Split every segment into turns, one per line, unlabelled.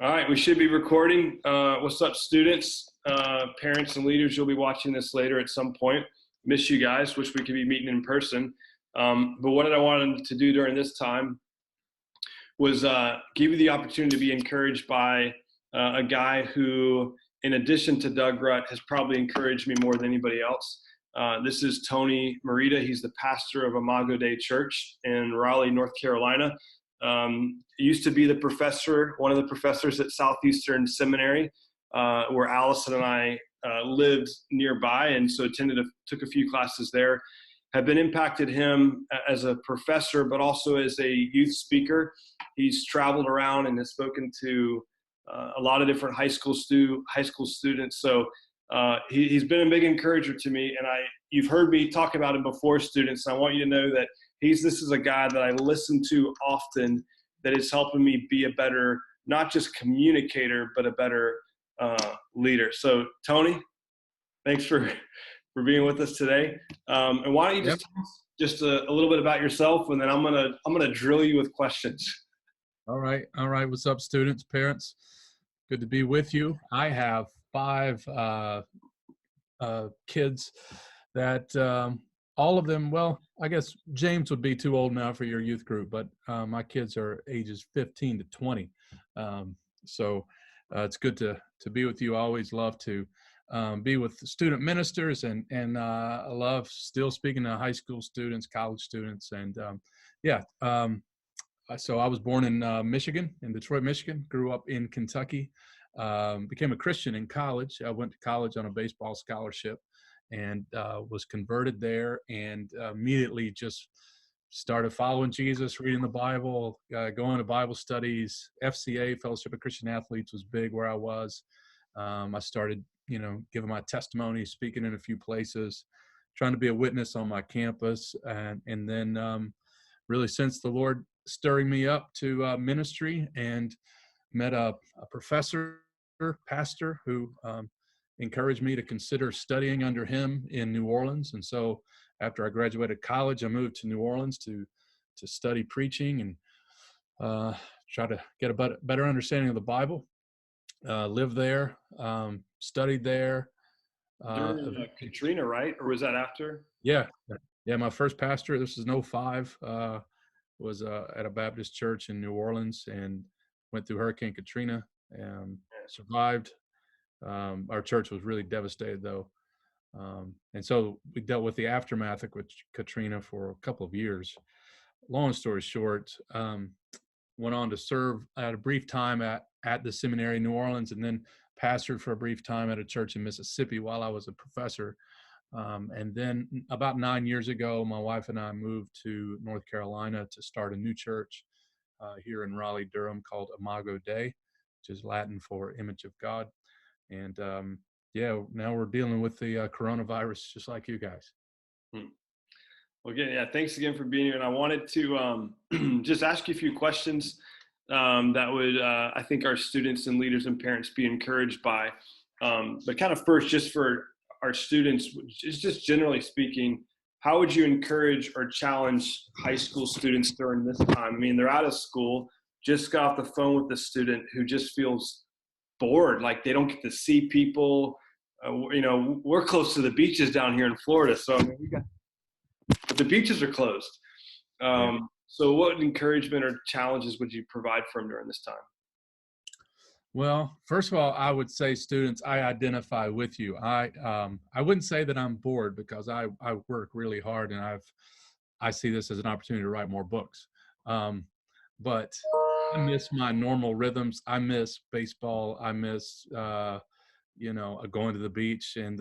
All right, we should be recording. What's up, students, parents, and leaders? You'll be watching this later at some point. Miss you guys. Wish we could be meeting in person. But what I wanted to do during this time was give you the opportunity to be encouraged by a guy who, in addition to Doug Rutt, has probably encouraged me more than anybody else. This is Tony Merida. He's the pastor of Imago Dei Church in Raleigh, North Carolina. Used to be the professor, one of the professors at Southeastern Seminary, where Allison and I lived nearby, and so took a few classes there. Have been impacted him as a professor, but also as a youth speaker. He's traveled around and has spoken to a lot of different high school students. So he's been a big encourager to me, and you've heard me talk about him before, students. And I want you to know that this is a guy that I listen to often, that is helping me be a better, not just communicator, but a better leader. So Tony, thanks for being with us today. And why don't you just tell us just a little bit about yourself, and then I'm gonna drill you with questions.
All right. What's up, students, parents? Good to be with you. I have 5 kids that all of them, well, I guess James would be too old now for your youth group, but my kids are ages 15 to 20. So it's good to be with you. I always love to be with student ministers, and I love still speaking to high school students, college students, and so I was born in Michigan, in Detroit, Michigan, grew up in Kentucky, became a Christian in college. I went to college on a baseball scholarship and was converted there, and immediately just started following Jesus, reading the Bible, going to Bible studies. FCA, Fellowship of Christian Athletes, was big where I was. I started, giving my testimony, speaking in a few places, trying to be a witness on my campus. And then really since the Lord stirring me up to ministry, and met a pastor who encouraged me to consider studying under him in New Orleans. And so after I graduated college, I moved to New Orleans to study preaching and try to get a better understanding of the Bible. Lived there, studied there.
During Katrina, right? Or was that after?
Yeah. My first pastor, this is in 2005, was at a Baptist church in New Orleans, and went through Hurricane Katrina and survived. Our church was really devastated, though. And so we dealt with the aftermath of Katrina for a couple of years. Long story short, went on to serve at a brief time at the seminary in New Orleans, and then pastored for a brief time at a church in Mississippi while I was a professor. And then about 9 years ago, my wife and I moved to North Carolina to start a new church here in Raleigh, Durham, called Imago Dei, which is Latin for Image of God. And now we're dealing with the coronavirus just like you guys.
Well, again, thanks again for being here. And I wanted to just ask you a few questions that would, I think, our students and leaders and parents be encouraged by. But kind of first, just for our students, just generally speaking, how would you encourage or challenge high school students during this time? I mean, they're out of school, just got off the phone with a student who just feels bored, like they don't get to see people. We're close to the beaches down here in Florida, so but the beaches are closed. So what encouragement or challenges would you provide for them during this time?
Well, first of all, I would say, students, I identify with you. I wouldn't say that I'm bored, because I work really hard, and I see this as an opportunity to write more books. But I miss my normal rhythms. I miss baseball. I miss going to the beach and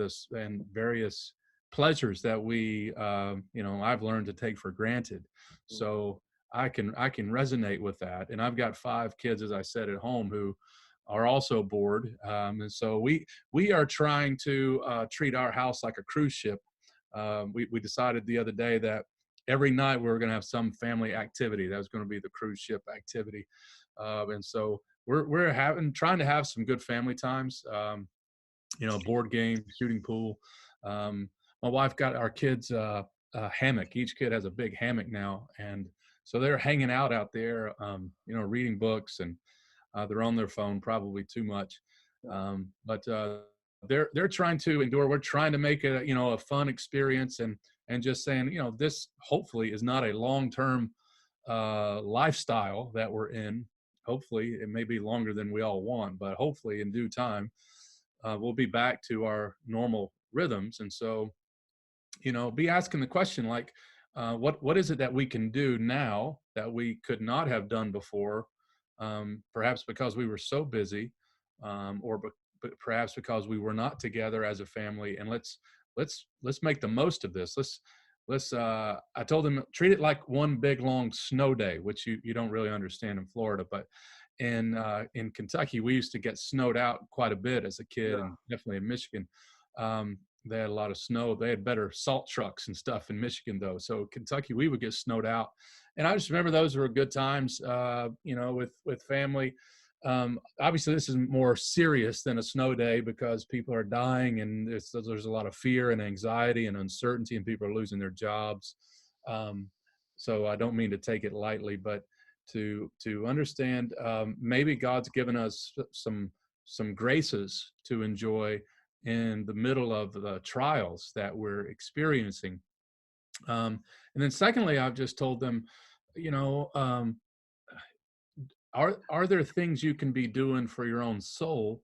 various pleasures that I've learned to take for granted. So I can resonate with that. And I've got 5 kids, as I said, at home who are also bored. And so we are trying to treat our house like a cruise ship. We decided the other day that every night we were going to have some family activity. That was going to be the cruise ship activity. And so we're trying to have some good family times, board game, shooting pool. My wife got our kids a hammock. Each kid has a big hammock now. And so they're hanging out there, reading books. And They're on their phone probably too much. But they're trying to endure. We're trying to make it, a fun experience, and just saying, this hopefully is not a long-term lifestyle that we're in. Hopefully it may be longer than we all want, but hopefully in due time, we'll be back to our normal rhythms. And so, be asking the question like, what is it that we can do now that we could not have done before? Perhaps because we were so busy, but perhaps because we were not together as a family. And let's make the most of this. I told them, treat it like one big long snow day, which you don't really understand in Florida, but in Kentucky, we used to get snowed out quite a bit as a kid, and definitely in Michigan. They had a lot of snow. They had better salt trucks and stuff in Michigan, though. So Kentucky, we would get snowed out, and I just remember those were good times, with family. Obviously, this is more serious than a snow day because people are dying, and there's a lot of fear and anxiety and uncertainty, and people are losing their jobs. So I don't mean to take it lightly, but to understand, maybe God's given us some graces to enjoy in the middle of the trials that we're experiencing. And then secondly, I've just told them, are there things you can be doing for your own soul,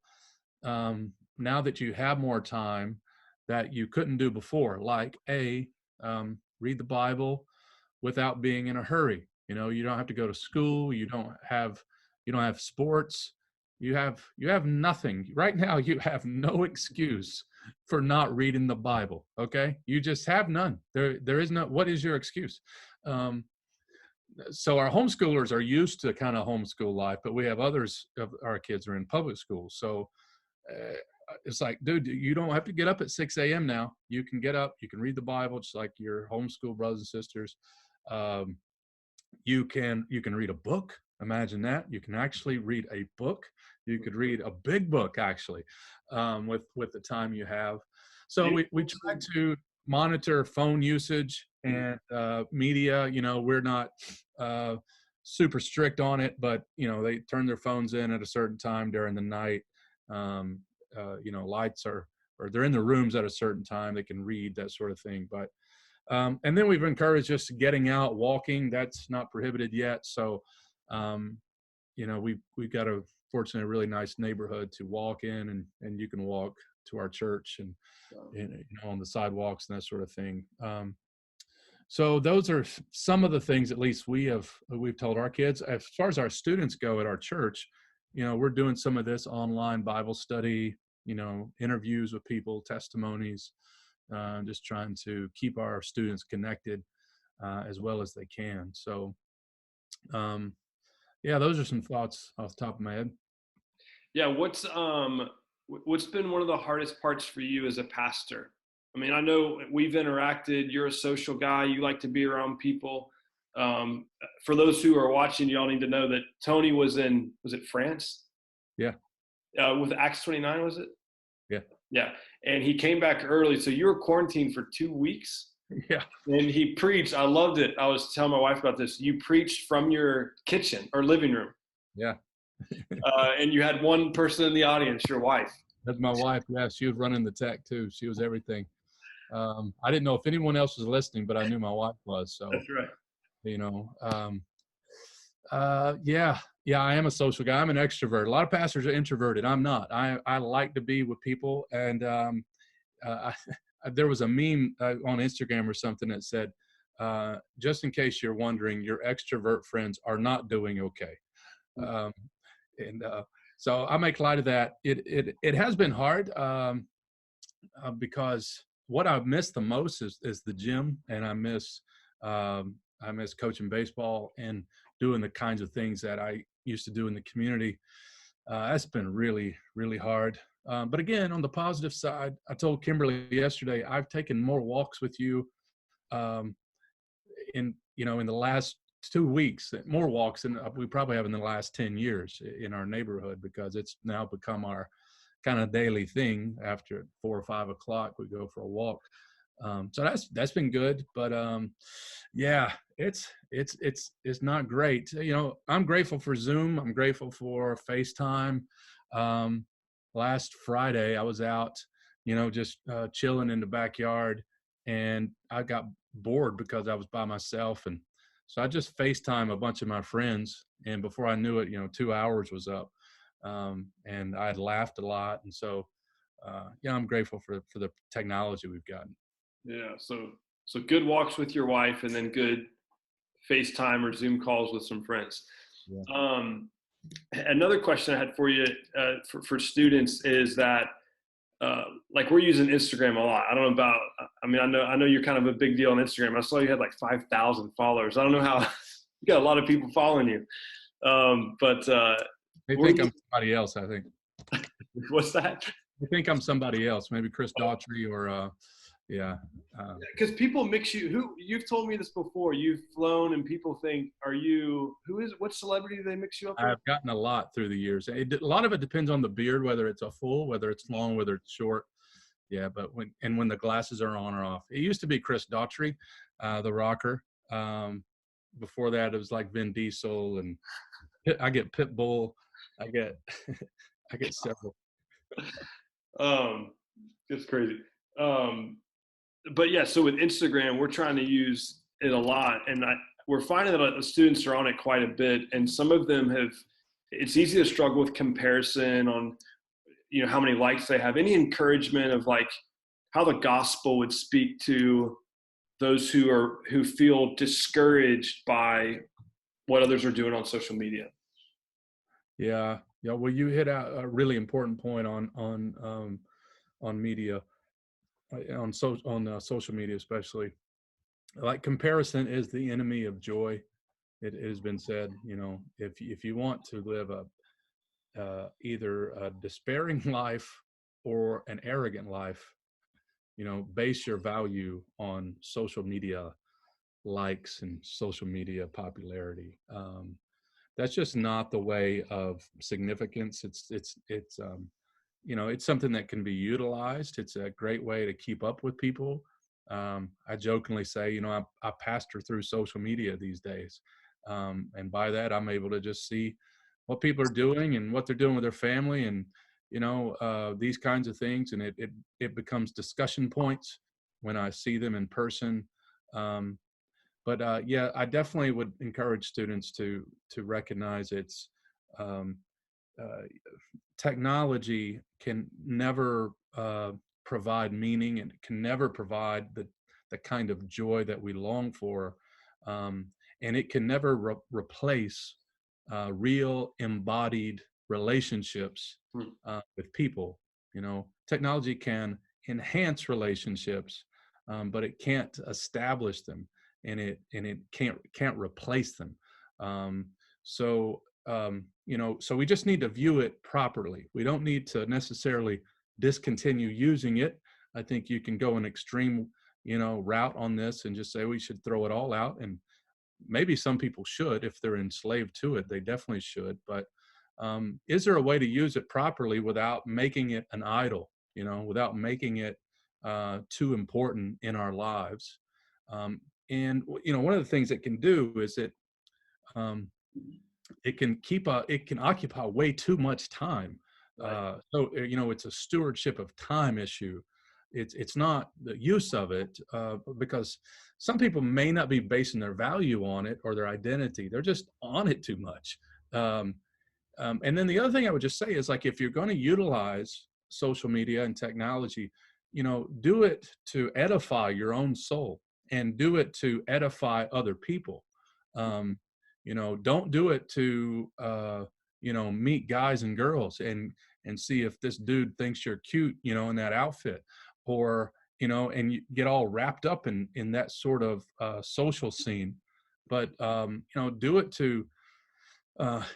now that you have more time, that you couldn't do before? Like, read the Bible without being in a hurry. You don't have to go to school. You don't have sports. You have nothing right now. You have no excuse for not reading the Bible. Okay, you just have none. There is no. What is your excuse? So our homeschoolers are used to kind of homeschool life, but we have others of our kids are in public school. So it's like, dude, you don't have to get up at 6 a.m. now. You can get up. You can read the Bible just like your homeschool brothers and sisters. You can read a book. Imagine that. You can actually read a book. You could read a big book, actually, with the time you have. So we try to monitor phone usage and media. We're not super strict on it, but they turn their phones in at a certain time during the night. Lights or they're in their rooms at a certain time. They can read, that sort of thing. But and then we've encouraged just getting out, walking. That's not prohibited yet. So, we've got fortunately a really nice neighborhood to walk in, and you can walk to our church and on the sidewalks and that sort of thing. So those are some of the things, at least we've told our kids. As far as our students go at our church, we're doing some of this online Bible study, interviews with people, testimonies, just trying to keep our students connected as well as they can. So, those are some thoughts off the top of my head.
Yeah, what's been one of the hardest parts for you as a pastor? I mean, I know we've interacted. You're a social guy. You like to be around people. For those who are watching, y'all need to know that Tony was it France?
Yeah.
With Acts 29, was it?
Yeah.
Yeah. And he came back early. So you were quarantined for 2 weeks.
Yeah.
And he preached. I loved it. I was telling my wife about this. You preached from your kitchen or living room.
Yeah.
And you had one person in the audience, your wife.
That's my wife. Yeah. She was running the tech too. She was everything. I didn't know if anyone else was listening, but I knew my wife was. So
that's right.
Yeah, I am a social guy. I'm an extrovert. A lot of pastors are introverted. I'm not. I like to be with people. And there was a meme on Instagram or something that said, just in case you're wondering, your extrovert friends are not doing okay. So I make light of that. It has been hard because what I've missed the most is the gym, and I miss coaching baseball and doing the kinds of things that I used to do in the community. That's been really, really hard. But again, on the positive side, I told Kimberly yesterday, I've taken more walks with you in the last 2 weeks, more walks than we probably have in the last 10 years in our neighborhood, because it's now become our kind of daily thing. After 4 or 5 o'clock, we go for a walk. So that's been good, but yeah, it's not great. You know, I'm grateful for Zoom. I'm grateful for FaceTime. Um, Last Friday, I was out, you know, just chilling in the backyard, and I got bored because I was by myself, and so I just FaceTime a bunch of my friends, and before I knew it, you know, 2 hours was up, and I had laughed a lot, and so yeah, I'm grateful for the technology we've gotten.
Yeah. So good walks with your wife, and then good FaceTime or Zoom calls with some friends.
Yeah.
Um, Another question I had for you for students is that like we're using Instagram a lot. I don't know about. I mean, I know you're kind of a big deal on Instagram. I saw you had like 5,000 followers. I don't know how you got a lot of people following you, but
They think I'm somebody else, I think.
what's that?
They think I'm somebody else, maybe Chris Daughtry or yeah.
Because people mix you. Who you've told me this before. You've flown, and people think, "Are you? Who is? What celebrity do they mix you up with?"
I've gotten a lot through the years. A lot of it depends on the beard, whether it's a full, whether it's long, whether it's short. Yeah, but when the glasses are on or off. It used to be Chris Daughtry, the rocker. Before that, it was like Vin Diesel, and I get Pitbull. I get I get several.
Um, it's crazy. Um, but yeah, so with Instagram, we're trying to use it a lot, and we're finding that the students are on it quite a bit, and some of them have. It's easy to struggle with comparison on, you know, how many likes they have. Any encouragement of like how the gospel would speak to those who feel discouraged by what others are doing on social media.
Yeah, yeah. Well, you hit out a really important point on media, on social media especially. Like comparison is the enemy of joy. It has been said. You know, if you want to live either a despairing life or an arrogant life, you know, base your value on social media likes and social media popularity. That's just not the way of significance. It's you know, it's something that can be utilized. It's a great way to keep up with people. I jokingly say, you know, I pastor through social media these days, and by that I'm able to just see what people are doing and what they're doing with their family, and you know, these kinds of things, and it becomes discussion points when I see them in person. Um, but yeah, I definitely would encourage students to recognize it's um, uh, technology can never provide meaning, and it can never provide the kind of joy that we long for, um, and it can never replace real embodied relationships
Hmm.
with people. You know, technology can enhance relationships, but it can't establish them, and it can't replace them. Um, you know, so we just need to view it properly. We don't need to necessarily discontinue using it. I think you can go an extreme, you know, route on this and just say we should throw it all out. And maybe some people should, if they're enslaved to it, they definitely should. But is there a way to use it properly without making it an idol, you know, without making it too important in our lives? And, you know, one of the things it can do is um, it can occupy way too much time.
Right.
You know, it's a stewardship of time issue. It's not the use of it, because some people may not be basing their value on it or their identity. They're just on it too much. Um, and then the other thing I would just say is, like, if you're going to utilize social media and technology, you know, do it to edify your own soul and do it to edify other people. Um, you know, don't do it to, you know, meet guys and girls and see if this dude thinks you're cute, you know, in that outfit, or, you know, and you get all wrapped up in that sort of social scene. But, you know, do it to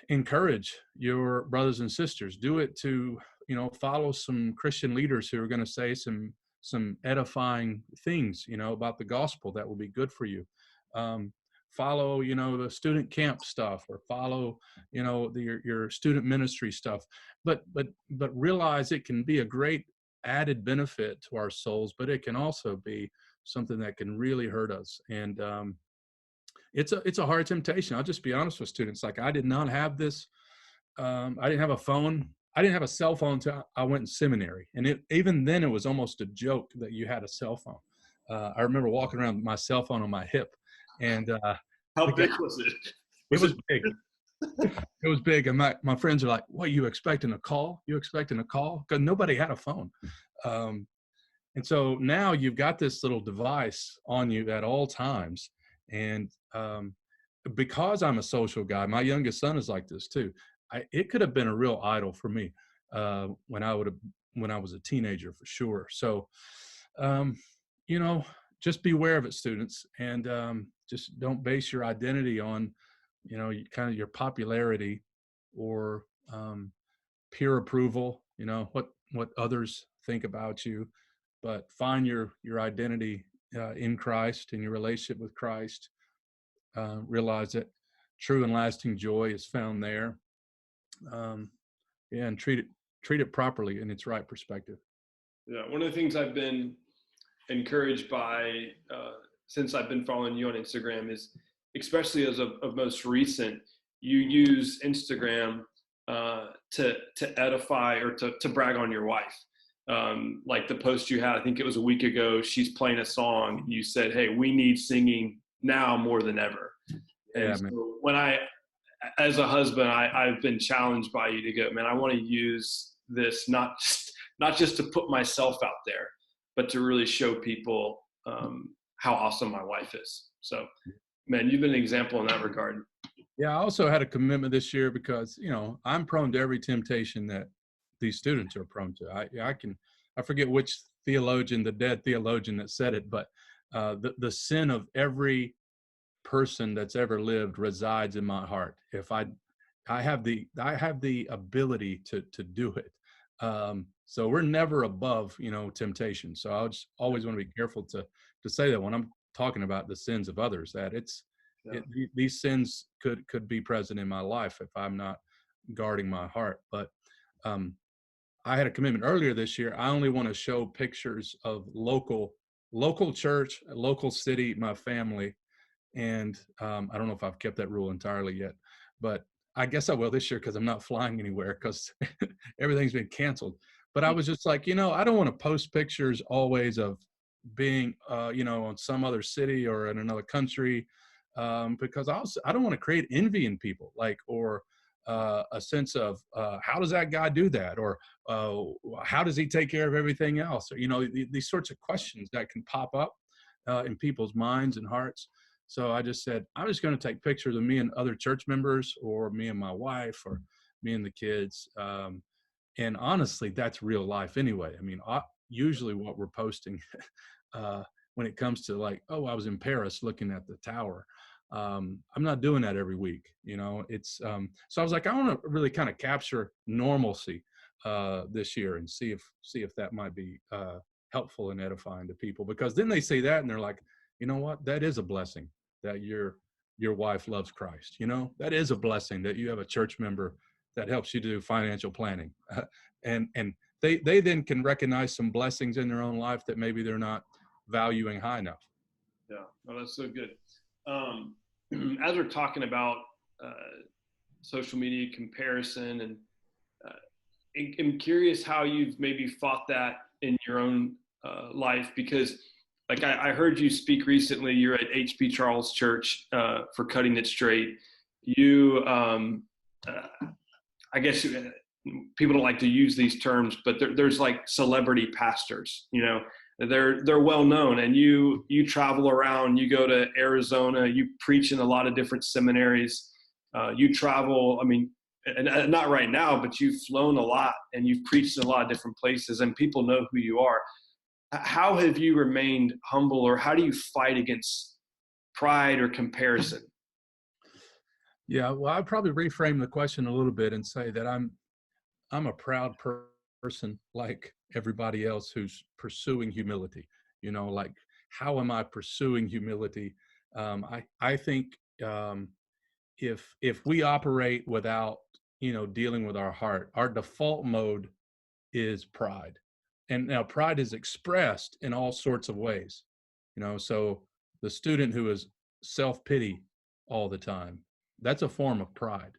encourage your brothers and sisters. Do it to, you know, follow some Christian leaders who are going to say some edifying things, you know, about the gospel that will be good for you. Follow, you know, the student camp stuff, or follow, you know, your student ministry stuff. But realize it can be a great added benefit to our souls, but it can also be something that can really hurt us. And it's a hard temptation. I'll just be honest with students. Like, I did not have this. I didn't have a phone. I didn't have a cell phone until I went in seminary. And even then, it was almost a joke that you had a cell phone. I remember walking around with my cell phone on my hip, and
How big was it?
it was big. It was big. And my friends are like, "What, you expecting a call? You expecting a call?" Because nobody had a phone. And so now you've got this little device on you at all times. And because I'm a social guy, my youngest son is like this too. It could have been a real idol for me when I was a teenager, for sure. So, you know, just beware of it, students, and just don't base your identity on, kind of your popularity or peer approval. What others think about you, but find your identity in Christ, in your relationship with Christ. Realize that true and lasting joy is found there. And treat it properly in its right perspective.
Yeah, one of the things I've been encouraged by since I've been following you on Instagram is, especially as of most recent, you use Instagram to edify or to brag on your wife. Like the post you had, I think it was a week ago, she's playing a song. You said, "Hey, we need singing now more than ever." And
Yeah,
so
man.
when as a husband, I've been challenged by you to go, man, I want to use this not just to put myself out there, but to really show people how awesome my wife is. So, man, you've been an example in that regard.
Yeah, I also had a commitment this year because, I'm prone to every temptation that these students are prone to. I forget which theologian, the dead theologian, that said it, but the sin of every person that's ever lived resides in my heart. If I have the ability to do it. So we're never above, temptation. So I just always want to be careful to say that when I'm talking about the sins of others, that these sins could be present in my life if I'm not guarding my heart. But I had a commitment earlier this year. I only want to show pictures of local church, local city, my family. And I don't know if I've kept that rule entirely yet, but I guess I will this year because I'm not flying anywhere because everything's been canceled. But I was just like, I don't want to post pictures always of being, on some other city or in another country, because I don't want to create envy in people, or a sense of how does that guy do that, or how does he take care of everything else, or these sorts of questions that can pop up in people's minds and hearts. So I just said, I'm just going to take pictures of me and other church members, or me and my wife, or me and the kids. And honestly, that's real life anyway. I mean, usually what we're posting when it comes to oh, I was in Paris looking at the tower. I'm not doing that every week. It's so I was like, I want to really kind of capture normalcy this year and see if that might be helpful and edifying to people, because then they see that and they're like, you know what, that is a blessing that your wife loves Christ. That is a blessing that you have a church member that helps you do financial planning. And they then can recognize some blessings in their own life that maybe they're not valuing high enough.
Yeah, well, that's so good. As we're talking about social media comparison, and I'm curious how you've maybe fought that in your own life, because I heard you speak recently. You're at H.P. Charles Church for Cutting It Straight. You, I guess people don't like to use these terms, but there's celebrity pastors. They're well known, and you travel around. You go to Arizona. You preach in a lot of different seminaries. You travel. I mean, and not right now, but you've flown a lot, and you've preached in a lot of different places, and people know who you are. How have you remained humble, or how do you fight against pride or comparison?
Yeah, well, I'd probably reframe the question a little bit and say that I'm a proud person like everybody else who's pursuing humility. How am I pursuing humility? I think if we operate without dealing with our heart, our default mode is pride. And now pride is expressed in all sorts of ways. So the student who is self-pity all the time, that's a form of pride.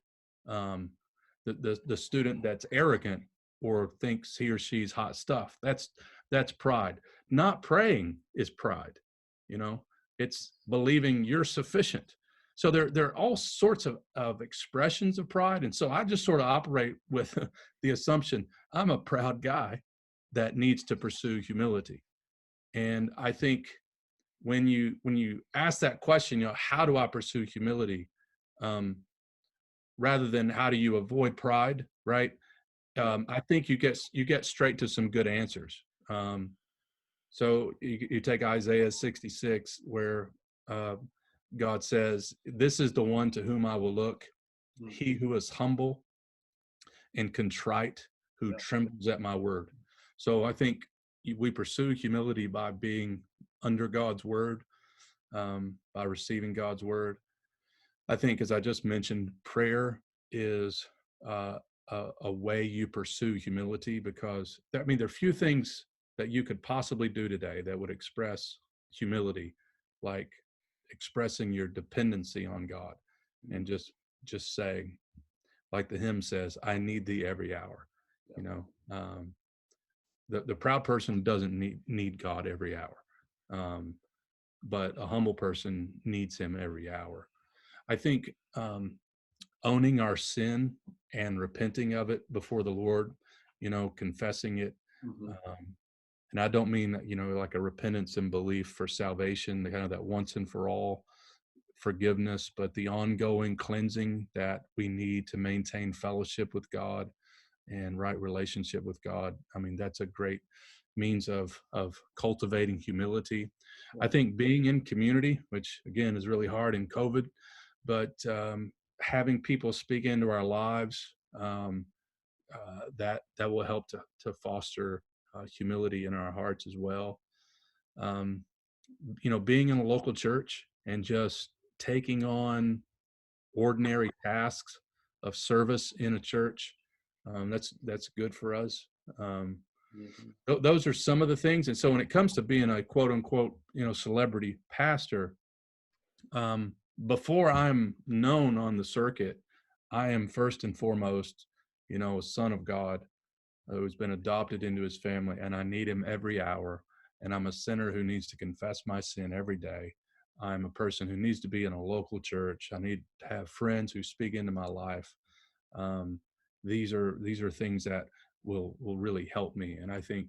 um, the student that's arrogant or thinks he or she's hot stuff, that's pride. Not praying is pride. It's believing you're sufficient. So there are all sorts of expressions of pride. And so I just sort of operate with the assumption I'm a proud guy that needs to pursue humility. And I think when you ask that question, how do I pursue humility, um, rather than how do you avoid pride, right? I think you get straight to some good answers. So you take Isaiah 66, where uh, God says, "This is the one to whom I will look, he who is humble and contrite, who trembles at my word." So I think we pursue humility by being under God's word, by receiving God's word. I think, as I just mentioned, prayer is a way you pursue humility, because there are few things that you could possibly do today that would express humility, like expressing your dependency on God and just saying, like the hymn says, "I need thee every hour." You know, the proud person doesn't need God every hour, but a humble person needs him every hour. I think owning our sin and repenting of it before the Lord, confessing it. And I don't mean, like a repentance and belief for salvation, the kind of that once and for all forgiveness, but the ongoing cleansing that we need to maintain fellowship with God and right relationship with God. That's a great means of cultivating humility. I think being in community, which again is really hard in COVID, but having people speak into our lives, that will help to foster humility in our hearts as well. Um, being in a local church and just taking on ordinary tasks of service in a church, that's good for us. Those are some of the things. And so when it comes to being a quote unquote, celebrity pastor, before I'm known on the circuit, I am first and foremost, a son of God who's been adopted into his family, and I need him every hour. And I'm a sinner who needs to confess my sin every day. I'm a person who needs to be in a local church. I need to have friends who speak into my life. Um, these are things that will really help me. And I think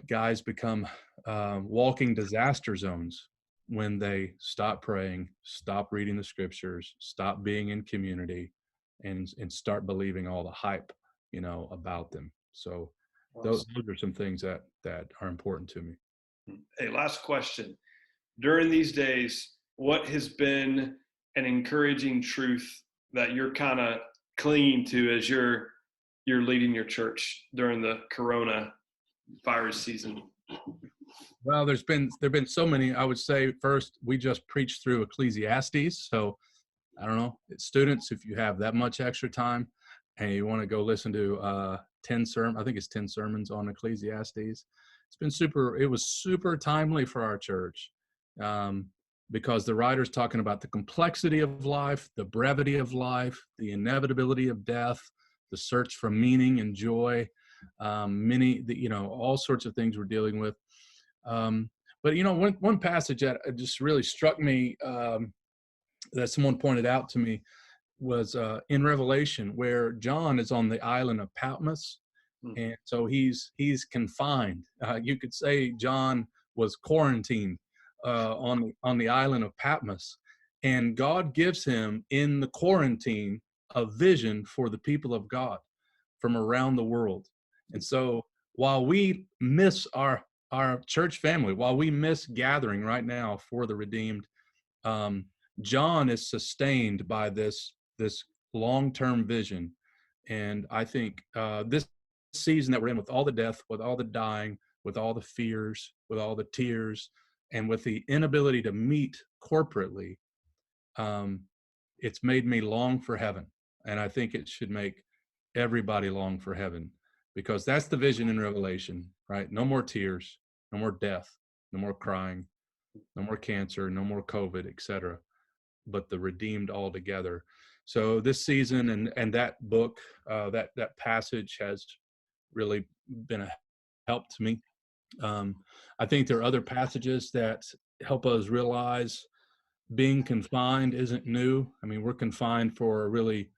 guys become walking disaster zones when they stop praying, stop reading the scriptures, stop being in community, and start believing all the hype, about them. So those are some things that are important to me.
Hey, last question. During these days, what has been an encouraging truth that you're kind of clinging to as you're leading your church during the corona virus season?
Well, there've been so many. I would say, first, we just preached through Ecclesiastes. So I don't know, students, if you have that much extra time and you want to go listen to 10 sermons on Ecclesiastes, it was super timely for our church, because the writer's talking about the complexity of life, the brevity of life, the inevitability of death, the search for meaning and joy, all sorts of things we're dealing with. But one passage that just really struck me, that someone pointed out to me, was in Revelation, where John is on the island of Patmos, and so he's confined. You could say John was quarantined on the island of Patmos, and God gives him in the quarantine a vision for the people of God from around the world. And so while we miss our church family, while we miss gathering right now for the redeemed, John is sustained by this long-term vision. And I think this season that we're in, with all the death, with all the dying, with all the fears, with all the tears, and with the inability to meet corporately, it's made me long for heaven. And I think it should make everybody long for heaven, because that's the vision in Revelation, right? No more tears, no more death, no more crying, no more cancer, no more COVID, etc., but the redeemed altogether. So this season and that book, that passage has really been a help to me. I think there are other passages that help us realize being confined isn't new. I mean, we're confined for a really,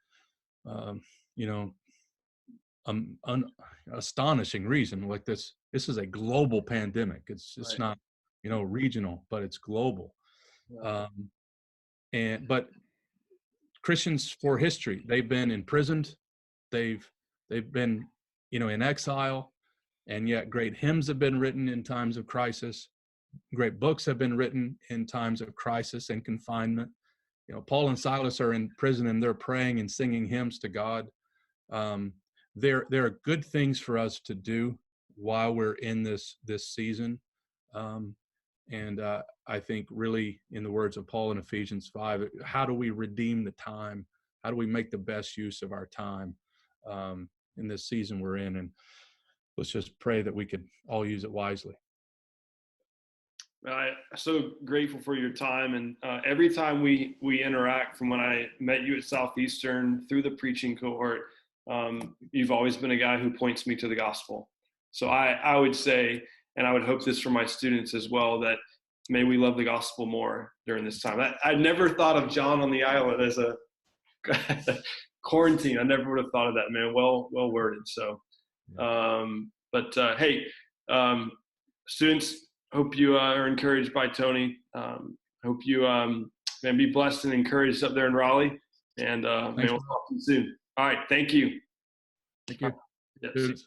um, you know, astonishing reason. Like this is a global pandemic. It's
Right.
not, regional, but it's global.
Yeah.
But Christians for history, they've been imprisoned, they've been, in exile, and yet great hymns have been written in times of crisis. Great books have been written in times of crisis and confinement. Paul and Silas are in prison and they're praying and singing hymns to God. There are good things for us to do while we're in this season. And I think really, in the words of Paul in Ephesians 5, how do we redeem the time? How do we make the best use of our time in this season we're in? And let's just pray that we could all use it wisely.
I'm so grateful for your time, and every time we interact, from when I met you at Southeastern through the preaching cohort, you've always been a guy who points me to the gospel. So I would say, and I would hope this for my students as well, that may we love the gospel more during this time. I never thought of John on the island as a quarantine. I never would have thought of that, man. Well worded. So, hey, students, hope you are encouraged by Tony. Hope you man, be blessed and encouraged up there in Raleigh. And man, we'll talk to you soon. All right. Thank you.
Thank you.
Yes.